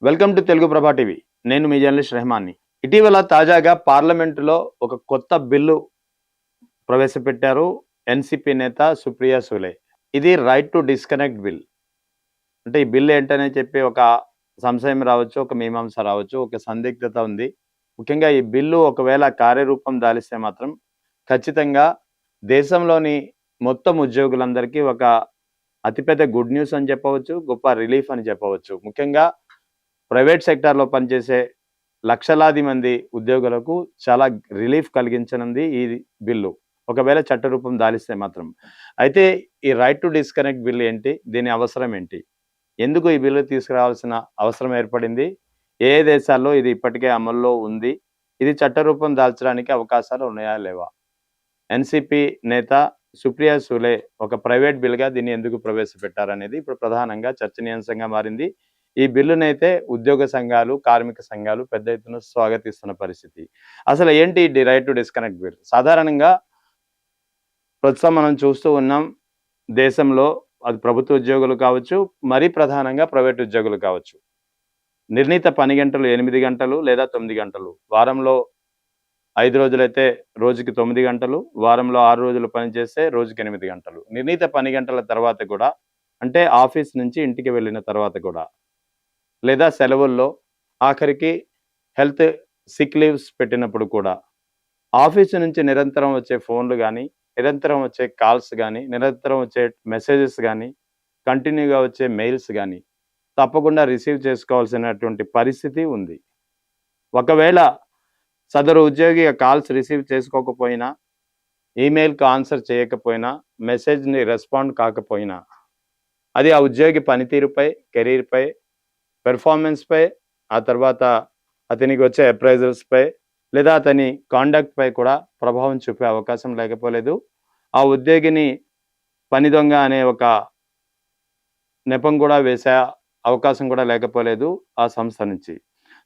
Welcome to Telugu ప్రభా TV. నేను మీ journalist రెహమాన్ని. ఇటీవల తాజాగా పార్లమెంటులో ఒక కొత్త బిల్లు ప్రవేశపెట్టారు ఎన్సీపీ నేత సుప్రియా సూలే. ఇది రైట్ టు డిస్కనెక్ట్ బిల్. అంటే ఈ బిల్ ఏంటనే చెప్పి ఒక సంశయం రావచ్చు, ఒక మీమాంస రావచ్చు, ఒక సందిగ్ధత ఉంది. ముఖ్యంగా ఈ బిల్లు ఒకవేళ కార్యరూపం దాలిస్తే మాత్రం ఖచ్చితంగా దేశంలోని మొత్తం ఉద్యోగులందరికీ ఒక అతిపెద్ద గుడ్ న్యూస్ అని చెప్పవచ్చు, గొప్ప రిలీఫ్ అని చెప్పవచ్చు. ముఖ్యంగా ప్రైవేట్ సెక్టార్‌లో పనిచేసే లక్షలాది మంది ఉద్యోగులకు చాలా రిలీఫ్ కలిగించనుంది ఈ బిల్లు. ఒకవేళ చట్టరూపం దాలిస్తే మాత్రం. అయితే ఈ రైట్ టు డిస్కనెక్ట్ బిల్ ఏంటి? దీని అవసరం ఏంటి? ఎందుకు ఈ బిల్లు తీసుకురావాల్సిన అవసరం ఏర్పడింది? ఏ ఏ దేశాల్లో ఇది ఇప్పటికే అమల్లో ఉంది? ఇది చట్టరూపం దాల్చడానికి అవకాశాలు ఉన్నాయా? లేవా? ఎన్‌సీపీ నేత సుప్రియా సూలే ఒక ప్రైవేట్ బిల్‌గా దీన్ని ఎందుకు ప్రవేశపెట్టారనేది ఇప్పుడు ప్రధానంగా చర్చనీయాంశంగా మారింది. ఈ బిల్లునైతే ఉద్యోగ సంఘాలు, కార్మిక సంఘాలు పెద్ద ఎత్తున స్వాగతిస్తున్న పరిస్థితి. అసలు ఏంటి ఈ రైట్ టు డిస్కనెక్ట్ బిల్? సాధారణంగా ప్రస్తుతం మనం చూస్తూ ఉన్నాం దేశంలో అది ప్రభుత్వ ఉద్యోగులు కావచ్చు, మరీ ప్రధానంగా ప్రైవేట్ ఉద్యోగులు కావచ్చు. నిర్ణీత పని గంటలు 8 గంటలు లేదా 9 గంటలు. వారంలో 5 రోజులైతే రోజుకి 9 గంటలు, వారంలో 6 రోజులు పనిచేస్తే రోజుకి 8 గంటలు. నిర్ణీత పని గంటల తర్వాత కూడా అంటే ఆఫీస్ నుంచి ఇంటికి వెళ్ళిన తర్వాత కూడా లేదా సెలవుల్లో ఆఖరికి హెల్త్ సిక్ లీవ్స్ పెట్టినప్పుడు కూడా ఆఫీసు నుంచి నిరంతరం వచ్చే ఫోన్లు కానీ, నిరంతరం వచ్చే కాల్స్ కానీ, నిరంతరం వచ్చే మెసేజెస్ కానీ, కంటిన్యూగా వచ్చే మెయిల్స్ కానీ తప్పకుండా రిసీవ్ చేసుకోవాల్సినటువంటి పరిస్థితి ఉంది. ఒకవేళ సదరు ఉద్యోగి కాల్స్ రిసీవ్ చేసుకోకపోయినా, ఈమెయిల్‌కి ఆన్సర్ చేయకపోయినా, మెసేజ్‌ని రెస్పాండ్ కాకపోయినా అది ఆ ఉద్యోగి పనితీరుపై, కెరీర్‌పై, పెర్ఫార్మెన్స్‌పై, ఆ తర్వాత అతనికి వచ్చే అప్రైజల్స్‌పై లేదా అతని కాండక్ట్‌పై కూడా ప్రభావం చూపే అవకాశం లేకపోలేదు. ఆ ఉద్యోగిని పని దొంగ అనే ఒక నెపం కూడా వేసే అవకాశం కూడా లేకపోలేదు ఆ సంస్థ నుంచి.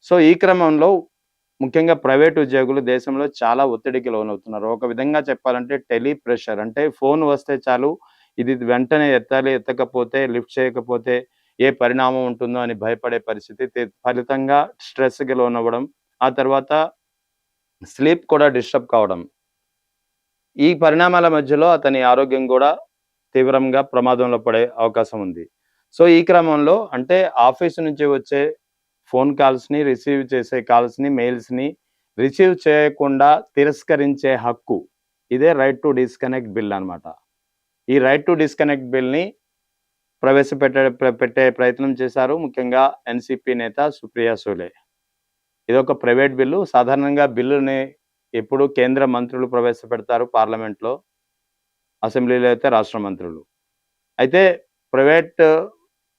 సో, ఈ క్రమంలో ముఖ్యంగా ప్రైవేట్ ఉద్యోగులు దేశంలో చాలా ఒత్తిడికి లోనవుతున్నారు. ఒక విధంగా చెప్పాలంటే టెలి ప్రెషర్. అంటే ఫోన్ వస్తే చాలు ఇది వెంటనే ఎత్తాలి, ఎత్తకపోతే లిఫ్ట్ చేయకపోతే ఏ పరిణామం ఉంటుందో అని భయపడే పరిస్థితి. ఫలితంగా స్ట్రెస్‌కి లోనవ్వడం, ఆ తర్వాత స్లీప్ కూడా డిస్టర్బ్ కావడం. ఈ పరిణామాల మధ్యలో అతని ఆరోగ్యం కూడా తీవ్రంగా ప్రమాదంలో పడే అవకాశం ఉంది. సో, ఈ క్రమంలో అంటే ఆఫీసు నుంచి వచ్చే ఫోన్ కాల్స్‌ని, రిసీవ్ చేసే కాల్స్‌ని, మెయిల్స్‌ని రిసీవ్ చేయకుండా తిరస్కరించే హక్కు. ఇదే రైట్ టు డిస్కనెక్ట్ బిల్ అన్నమాట. ఈ రైట్ టు డిస్కనెక్ట్ బిల్‌ని పెట్టే ప్రయత్నం చేశారు. ముఖ్యంగా ఎన్‌సీపీ నేత సుప్రియా సూలే. ఇదొక ప్రైవేట్ బిల్లు. సాధారణంగా బిల్లుని ఎప్పుడు కేంద్ర మంత్రులు ప్రవేశపెడతారు పార్లమెంట్‌లో. అసెంబ్లీలో అయితే రాష్ట్ర మంత్రులు. అయితే ప్రైవేట్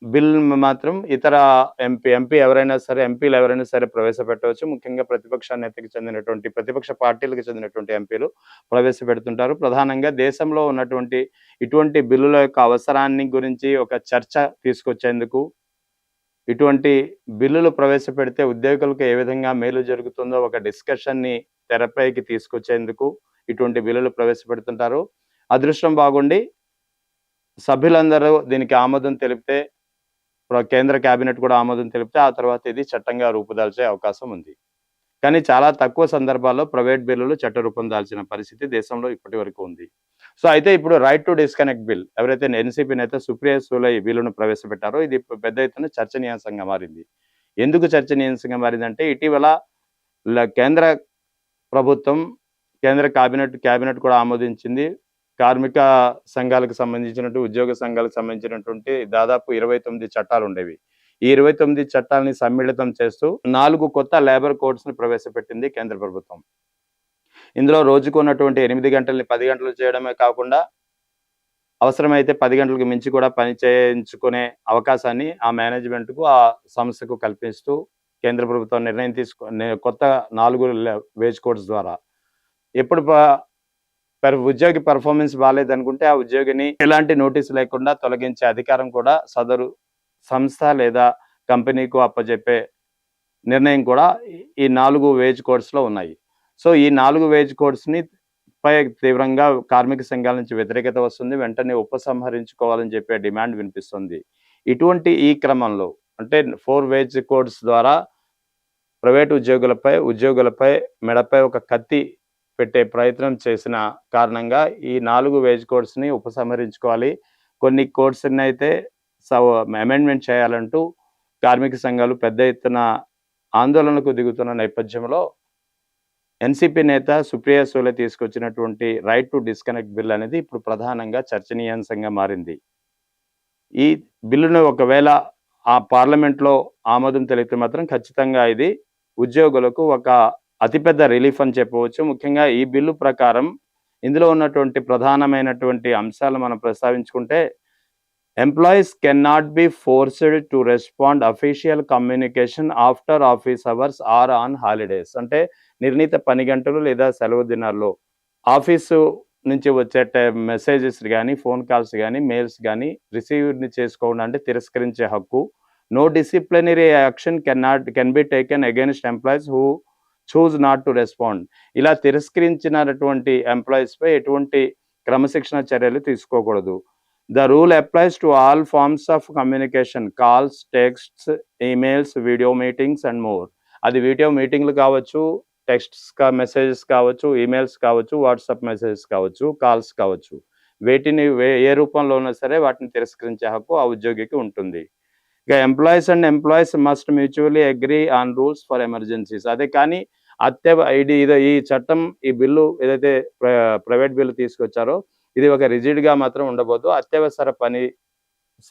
బిల్ మాత్రం ఇతర ఎంపీ ఎవరైనా సరే, ఎంపీలు ఎవరైనా సరే ప్రవేశపెట్టవచ్చు. ముఖ్యంగా ప్రతిపక్ష నేతకి చెందినటువంటి, ప్రతిపక్ష పార్టీలకు చెందినటువంటి ఎంపీలు ప్రవేశపెడుతుంటారు. ప్రధానంగా దేశంలో ఉన్నటువంటి ఇటువంటి బిల్లుల యొక్క అవసరాన్ని గురించి ఒక చర్చ తీసుకొచ్చేందుకు, ఇటువంటి బిల్లులు ప్రవేశపెడితే ఉద్యోగులకు ఏ విధంగా మేలు జరుగుతుందో ఒక డిస్కషన్‌ని తెరపైకి తీసుకొచ్చేందుకు ఇటువంటి బిల్లులు ప్రవేశపెడుతుంటారు. అదృష్టం బాగుండి సభ్యులందరూ దీనికి ఆమోదం తెలిపితే, కేంద్ర కేబినెట్ కూడా ఆమోదం తెలిపితే, ఆ తర్వాత ఇది చట్టంగా రూపుదాల్చే అవకాశం ఉంది. కానీ చాలా తక్కువ సందర్భాల్లో ప్రైవేట్ బిల్లులు చట్టరూపం దాల్చిన పరిస్థితి దేశంలో ఇప్పటి వరకు ఉంది. సో, అయితే ఇప్పుడు రైట్ టు డిస్కనెక్ట్ బిల్ ఎవరైతే ఎన్‌సీపీ నేత సుప్రియా సూలే ఈ బిల్లును ప్రవేశపెట్టారో ఇది పెద్ద ఎత్తున చర్చనీయాంశంగా మారింది. ఎందుకు చర్చనీయాంశంగా మారిందంటే ఇటీవల కేంద్ర ప్రభుత్వం, కేంద్ర కేబినెట్ కూడా ఆమోదించింది. కార్మిక సంఘాలకు సంబంధించినటువంటి, ఉద్యోగ సంఘాలకు సంబంధించినటువంటి దాదాపు 29 చట్టాలుండేవి. ఈ 29 చట్టాలని సమ్మిళితం చేస్తూ 4 కొత్త లేబర్ కోడ్స్‌ని ప్రవేశపెట్టింది కేంద్ర ప్రభుత్వం. ఇందులో రోజుకు ఉన్నటువంటి 8 గంటల్ని 10 గంటలు చేయడమే కాకుండా, అవసరమైతే 10 గంటలకు మించి కూడా పని చేయించుకునే అవకాశాన్ని ఆ మేనేజ్‌మెంట్‌కు, ఆ సంస్థకు కల్పిస్తూ కేంద్ర ప్రభుత్వం నిర్ణయం కొత్త 4 వేజ్ కోడ్స్ ద్వారా ఎప్పుడు ఉద్యోగి పెర్ఫార్మెన్స్ బాలేదనుకుంటే ఆ ఉద్యోగిని ఎలాంటి నోటీస్ లేకుండా తొలగించే అధికారం కూడా సదరు సంస్థ లేదా కంపెనీకు అప్పజెప్పే నిర్ణయం కూడా ఈ 4 వేజ్ కోడ్స్‌లో ఉన్నాయి. సో, ఈ 4 వేజ్ కోడ్స్‌ని పై తీవ్రంగా కార్మిక సంఘాల నుంచి వ్యతిరేకత వస్తుంది. వెంటనే ఉపసంహరించుకోవాలని చెప్పే డిమాండ్ వినిపిస్తుంది. ఈ క్రమంలో అంటే 4 వేజ్ కోడ్స్ ద్వారా ప్రైవేట్ ఉద్యోగులపై మెడపై ఒక కత్తి పెట్టే ప్రయత్నం చేసిన కారణంగా ఈ 4 వేజ్ కోడ్స్‌ని ఉపసంహరించుకోవాలి. కొన్ని కోడ్స్‌ని అయితే అమెండ్మెంట్ చేయాలంటూ కార్మిక సంఘాలు పెద్ద ఎత్తున ఆందోళనకు దిగుతున్న నేపథ్యంలో ఎన్‌సీపీ నేత సుప్రియా సూలే తీసుకొచ్చినటువంటి రైట్ టు డిస్కనెక్ట్ బిల్ అనేది ఇప్పుడు ప్రధానంగా చర్చనీయాంశంగా మారింది. ఈ బిల్లును ఒకవేళ ఆ పార్లమెంట్‌లో ఆమోదం తెలిపితే మాత్రం ఖచ్చితంగా ఇది ఉద్యోగులకు ఒక అతిపెద్ద రిలీఫ్ అని చెప్పవచ్చు. ముఖ్యంగా ఈ బిల్లు ప్రకారం ఇందులో ఉన్నటువంటి ప్రధానమైనటువంటి అంశాలు మనం ప్రస్తావించుకుంటే employees can not be forced to respond official communication after office hours or on holidays. అంటే నిర్ణీత పని గంటలు లేదా సెలవు దినాల్లో ఆఫీసు నుంచి వచ్చే మెసేజెస్ గానీ, ఫోన్ కాల్స్ గానీ, మెయిల్స్ గానీ రిసీవ్‌ని చేసుకోవడం అంటే తిరస్కరించే హక్కు. No disciplinary action can be taken against employees who choose not to respond. ఇలా తిరస్కరించినటువంటి ఎంప్లాయీస్‌పై ఎటువంటి క్రమశిక్షణ చర్యలు తీసుకోకూడదు. The rule applies to all forms of communication, calls, texts, emails, video meetings and more. అది వీడియో మీటింగ్‌లు కావచ్చు, మెసేజెస్ కావచ్చు, ఈమెయిల్స్ కావచ్చు, వాట్సాప్ మెసేజెస్ కావచ్చు, కాల్స్ కావచ్చు. వీటిని ఏ రూపంలో ఉన్నా సరే వాటిని తిరస్కరించే హక్కు ఆ ఉద్యోగికి ఉంటుంది. ఇక employees must mutually agree on rules for emergencies. అదే కానీ ఈ చట్టం, ఈ బిల్లు ఏదైతే ప్రైవేట్ బిల్లు తీసుకొచ్చారో ఇది ఒక రిజిడ్‌గా మాత్రం ఉండబోదు. అత్యవసర పని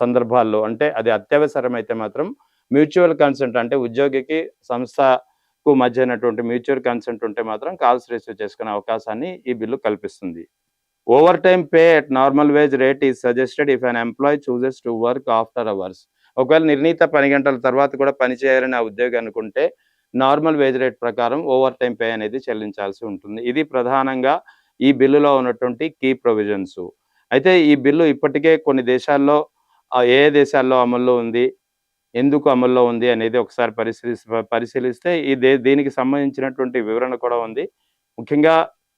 సందర్భాల్లో అంటే అది అత్యవసరమైతే మాత్రం మ్యూచువల్ కన్సెంట్ అంటే ఉద్యోగికి, సంస్థకు మధ్య అయినటువంటి మ్యూచువల్ కన్సెంట్ ఉంటే మాత్రం కాల్స్ రిసీవ్ చేసుకునే అవకాశాన్ని ఈ బిల్లు కల్పిస్తుంది. Over time pay at normal veg rate is suggested if an employee chooses to work after hours. ఒకవేళ నిర్ణీత పని గంటల తర్వాత కూడా పని చేయాలని ఆ ఉద్యోగి అనుకుంటే నార్మల్ వేజ్ రేట్ ప్రకారం ఓవర్ టైమ్ పే అనేది చెల్లించాల్సి ఉంటుంది. ఇది ప్రధానంగా ఈ బిల్లులో ఉన్నటువంటి కీ ప్రొవిజన్స్. అయితే ఈ బిల్లు ఇప్పటికే కొన్ని దేశాల్లో ఏ దేశాల్లో అమల్లో ఉంది, ఎందుకు అమల్లో ఉంది అనేది ఒకసారి పరిశీలిస్తే దీనికి సంబంధించినటువంటి వివరణ కూడా ఉంది. ముఖ్యంగా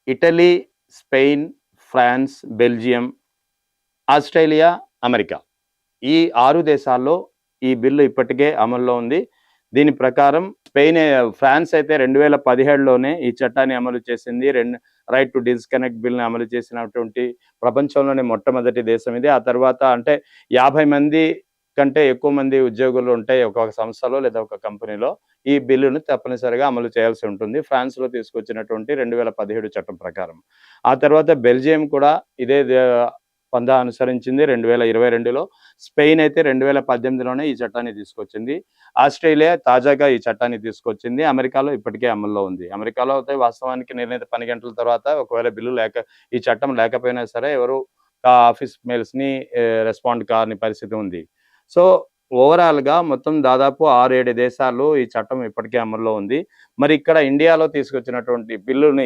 Italy, Spain, France, Belgium, Australia, America ఈ 6 దేశాల్లో ఈ బిల్లు ఇప్పటికే అమల్లో ఉంది. దీని ప్రకారం ఫ్రాన్స్ అయితే 2017లోనే ఈ చట్టాన్ని అమలు చేసింది. రైట్ టు డిస్కనెక్ట్ బిల్‌ని అమలు చేసినటువంటి ప్రపంచంలోనే మొట్టమొదటి దేశం ఇది. ఆ తర్వాత అంటే 50 మంది కంటే ఎక్కువ మంది ఉద్యోగులు ఉంటే ఒక సంస్థలో లేదా ఒక కంపెనీలో ఈ బిల్లును తప్పనిసరిగా అమలు చేయాల్సి ఉంటుంది. ఫ్రాన్స్‌లో తీసుకొచ్చినటువంటి 2017 చట్టం ప్రకారం. ఆ తర్వాత బెల్జియం కూడా ఇదే పందా అనుసరించింది 2022లో. స్పెయిన్ అయితే 2018లోనే ఈ చట్టాన్ని తీసుకొచ్చింది. ఆస్ట్రేలియా తాజాగా ఈ చట్టాన్ని తీసుకొచ్చింది. అమెరికాలో ఇప్పటికే అమల్లో ఉంది. అమెరికాలో అయితే వాస్తవానికి నిర్ణీత పని గంటల తర్వాత ఒకవేళ ఈ చట్టం లేకపోయినా సరే ఎవరు ఆఫీస్ మెయిల్స్‌ని రెస్పాండ్ కాని పరిస్థితి ఉంది. సో ఓవరాల్‌గా మొత్తం దాదాపు 6, 7 దేశాల్లో ఈ చట్టం ఇప్పటికే అమల్లో ఉంది. మరి ఇక్కడ ఇండియాలో తీసుకొచ్చినటువంటి బిల్లుని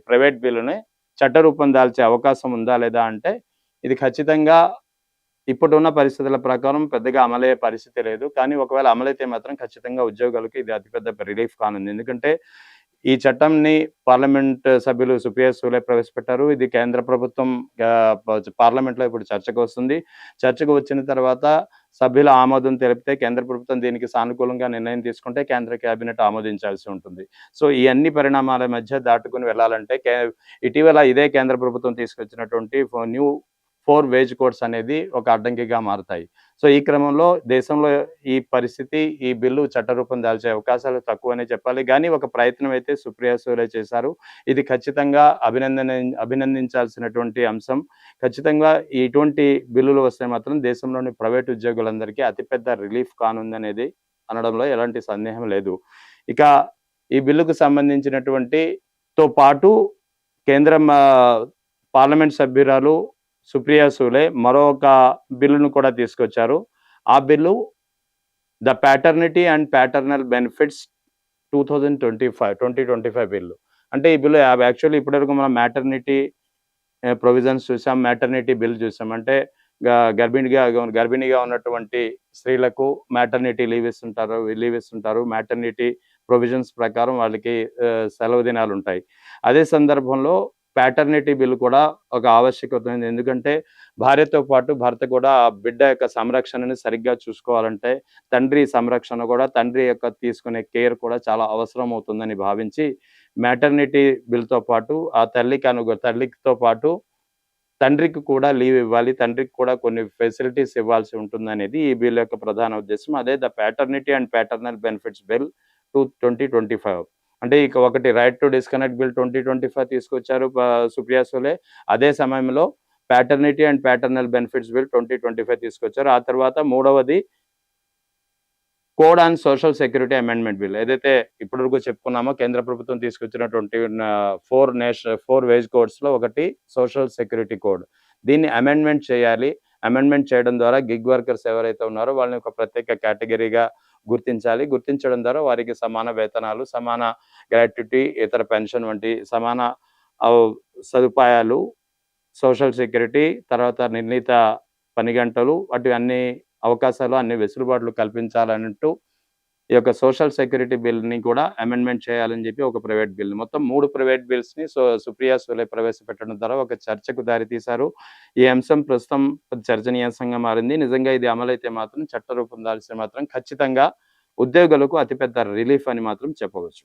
ప్రైవేట్ బిల్లుని చట్టరూపం దాల్చే అవకాశం ఉందా లేదా అంటే ఇది ఖచ్చితంగా ఇప్పుడున్న పరిస్థితుల ప్రకారం పెద్దగా అమలయ్యే పరిస్థితి లేదు. కానీ ఒకవేళ అమలైతే మాత్రం ఖచ్చితంగా ఉద్యోగులకు ఇది అతిపెద్ద రిలీఫ్ కానుంది. ఎందుకంటే ఈ చట్టంని పార్లమెంట్ సభ్యులు సుప్రియా సూలే ప్రవేశపెట్టారు. ఇది కేంద్ర ప్రభుత్వం పార్లమెంట్‌లో ఇప్పుడు చర్చకు వస్తుంది. చర్చకు వచ్చిన తర్వాత సభ్యుల ఆమోదం తెలిపితే కేంద్ర ప్రభుత్వం దీనికి సానుకూలంగా నిర్ణయం తీసుకుంటే కేంద్ర కేబినెట్ ఆమోదించాల్సి ఉంటుంది. సో ఈ అన్ని పరిణామాల మధ్య దాటుకొని వెళ్ళాలంటే ఇటీవల ఇదే కేంద్ర ప్రభుత్వం తీసుకొచ్చినటువంటి న్యూ 4 వేజ్ కోడ్స్ అనేది ఒక అడ్డంకిగా మారతాయి. సో ఈ క్రమంలో దేశంలో ఈ బిల్లు చట్టరూపం దాల్చే అవకాశాలు తక్కువనే చెప్పాలి. కానీ ఒక ప్రయత్నం అయితే సుప్రియా సూలే చేశారు. ఇది ఖచ్చితంగా అభినందించాల్సినటువంటి అంశం. ఖచ్చితంగా ఇటువంటి బిల్లులు వస్తే మాత్రం దేశంలోని ప్రైవేట్ ఉద్యోగులందరికీ అతిపెద్ద రిలీఫ్ కానుందనేది అనడంలో ఎలాంటి సందేహం లేదు. ఇక ఈ బిల్లుకు తో పాటు కేంద్రం పార్లమెంట్ సభ్యురాలు సుప్రియా సూలే మరొక బిల్లును కూడా తీసుకొచ్చారు. ఆ bill the paternity and paternal benefits 2025 bill. అంటే ఈ బిల్లు యాక్చువల్లీ ఇప్పటివరకు మనం మ్యాటర్నిటీ ప్రొవిజన్స్ చూసాం, మ్యాటర్నిటీ బిల్ చూసాం. అంటే గర్భిణిగా ఉన్నటువంటి స్త్రీలకు మ్యాటర్నిటీ లీవ్ ఇస్తుంటారు. మ్యాటర్నిటీ ప్రొవిజన్స్ ప్రకారం వాళ్ళకి సెలవు దినాలు ఉంటాయి. అదే సందర్భంలో ప్యాటర్నిటీ బిల్ కూడా ఒక ఆవశ్యకత ఉంది. ఎందుకంటే భార్యతో పాటు భర్త కూడా ఆ బిడ్డ యొక్క సంరక్షణని సరిగ్గా చూసుకోవాలంటే తండ్రి సంరక్షణ కూడా తండ్రి యొక్క తీసుకునే కేర్ కూడా చాలా అవసరం అవుతుందని భావించి మ్యాటర్నిటీ బిల్‌తో పాటు ఆ తల్లితో పాటు తండ్రికి కూడా లీవ్ ఇవ్వాలి. తండ్రికి కూడా కొన్ని ఫెసిలిటీస్ ఇవ్వాల్సి ఉంటుందనేది ఈ బిల్ యొక్క ప్రధాన ఉద్దేశ్యం. అదే the paternity and paternal benefits bill 2025. అంటే ఇక ఒకటి రైట్ టు డిస్కనెక్ట్ బిల్ 2025 తీసుకొచ్చారు సుప్రియా సూలే. అదే సమయంలో ప్యాటర్నిటీ అండ్ ప్యాటర్నల్ బెనిఫిట్స్ బిల్ 2025 తీసుకొచ్చారు. ఆ తర్వాత మూడవది code on social security amendment bill. ఏదైతే ఇప్పటివరకు చెప్పుకున్నామో కేంద్ర ప్రభుత్వం తీసుకొచ్చిన 4 వేజ్ కోడ్స్‌లో ఒకటి సోషల్ సెక్యూరిటీ కోడ్. దీన్ని అమెండ్మెంట్ చేయాలి. అమెండ్మెంట్ చేయడం ద్వారా గిగ్ వర్కర్స్ ఎవరైతే ఉన్నారో వాళ్ళని ఒక ప్రత్యేక కేటగిరీగా గుర్తించాలి. గుర్తించడం ద్వారా వారికి సమాన వేతనాలు, సమాన గ్రాట్యుటీ, ఇతర పెన్షన్ వంటి సమాన సదుపాయాలు, సోషల్ సెక్యూరిటీ, తర్వాత నిర్ణీత పని గంటలు, వాటి అన్ని అవకాశాలు, అన్ని వెసులుబాట్లు కల్పించాలనంటూ ఈ యొక్క సోషల్ సెక్యూరిటీ బిల్‌ని కూడా అమెండ్మెంట్ చేయాలని చెప్పి ఒక ప్రైవేట్ బిల్. మొత్తం 3 ప్రైవేట్ బిల్స్‌ని సుప్రియా సూలే ప్రవేశపెట్టడం ద్వారా ఒక చర్చకు దారితీశారు. ఈ అంశం ప్రస్తుతం చర్చనీయాంశంగా మారింది. నిజంగా ఇది అమలైతే మాత్రం చట్టరూపం దాల్చితే మాత్రం ఖచ్చితంగా ఉద్యోగులకు అతిపెద్ద రిలీఫ్ అని మాత్రం చెప్పవచ్చు.